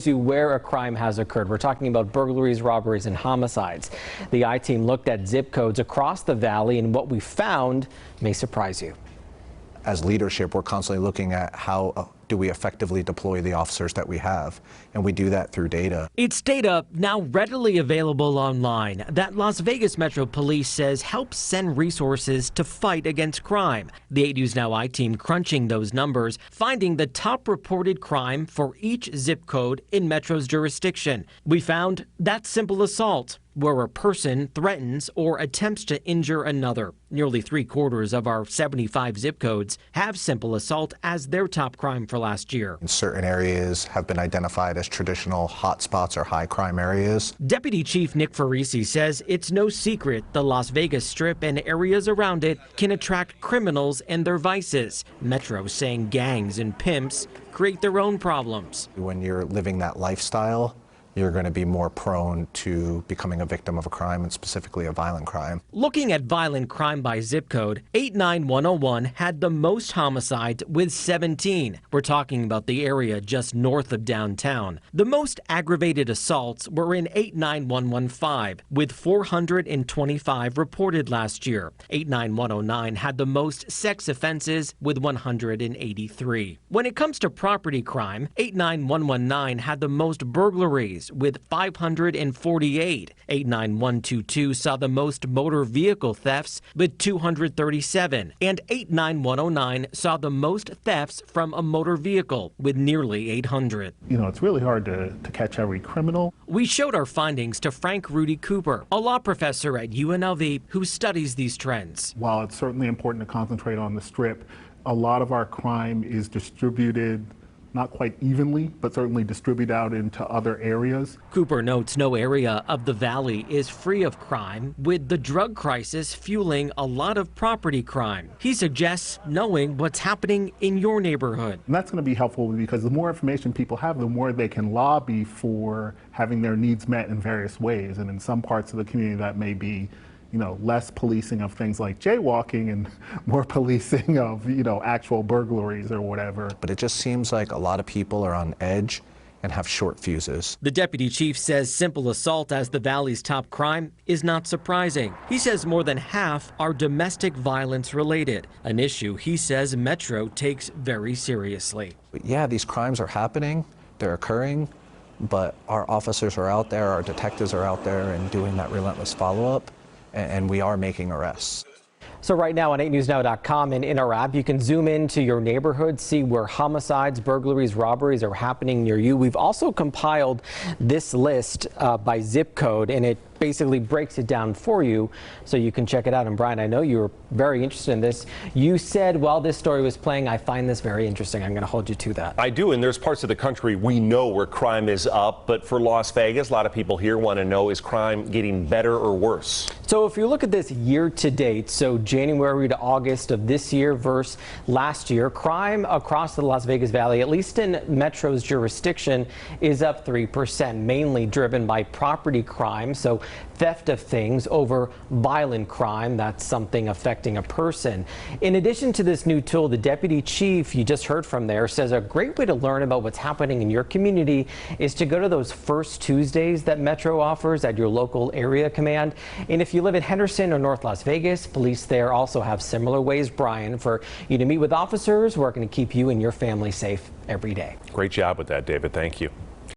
To where a crime has occurred. We're talking about burglaries, robberies, and homicides. The I-Team looked at zip codes across the valley, and what we found may surprise you. As leadership, we're constantly looking at how do we effectively deploy the officers that we have, and we do that through data. It's data now readily available online that Las Vegas Metro Police says helps send resources to fight against crime. The 8 News Now I-Team crunching those numbers, finding the top reported crime for each zip code in Metro's jurisdiction. We found that simple assault, where a person threatens or attempts to injure another. Nearly 3/4 of our 75 zip codes have simple assault as their top crime for last year. Certain areas have been identified as traditional hotspots or high crime areas. Deputy Chief Nick Farisi says it's no secret the Las Vegas Strip and areas around it can attract criminals and their vices. Metro saying gangs and pimps create their own problems. When you're living that lifestyle, you're going to be more prone to becoming a victim of a crime, and specifically a violent crime. Looking at violent crime by zip code, 89101 had the most homicides with 17. We're talking about the area just north of downtown. The most aggravated assaults were in 89115, with 425 reported last year. 89109 had the most sex offenses with 183. When it comes to property crime, 89119 had the most burglaries with 548. 89122 saw the most motor vehicle thefts with 237, and 89109 saw the most thefts from a motor vehicle with nearly 800. You know, it's really hard to catch every criminal. We showed our findings to Frank Rudy Cooper, a law professor at UNLV who studies these trends. While it's certainly important to concentrate on the Strip, a lot of our crime is distributed not quite evenly, but certainly distribute out into other areas. Cooper notes no area of the valley is free of crime, with the drug crisis fueling a lot of property crime. He suggests knowing what's happening in your neighborhood. And that's going to be helpful because the more information people have, the more they can lobby for having their needs met in various ways. And in some parts of the community that may be, you know, less policing of things like jaywalking and more policing of, you know, actual burglaries or whatever. But it just seems like a lot of people are on edge and have short fuses. The deputy chief says simple assault as the valley's top crime is not surprising. He says more than half are domestic violence related, an issue he says Metro takes very seriously. But yeah, these crimes are happening, they're occurring, but our officers are out there, our detectives are out there and doing that relentless follow-up. And we are making arrests. So right now on 8newsnow.com and in our app, you can zoom into your neighborhood, see where homicides, burglaries, robberies are happening near you. We've also compiled this list by zip code, and it basically breaks it down for you so you can check it out. And Brian, I know you were very interested in this. You said while this story was playing, I find this very interesting. I'm going to hold you to that. I do, and there's parts of the country we know where crime is up, but for Las Vegas, a lot of people here want to know, is crime getting better or worse? So if you look at this year to date, so January to August of this year versus last year, crime across the Las Vegas Valley, at least in Metro's jurisdiction, is up 3%, mainly driven by property crime. So theft of things over violent crime, that's something affecting a person. In addition to this new tool, the deputy chief you just heard from there says a great way to learn about what's happening in your community is to go to those First Tuesdays that Metro offers at your local area command. And if you live in Henderson or North Las Vegas, police there also have similar ways, Brian, for you to meet with officers working to keep you and your family safe every day. Great job with that, David. Thank you.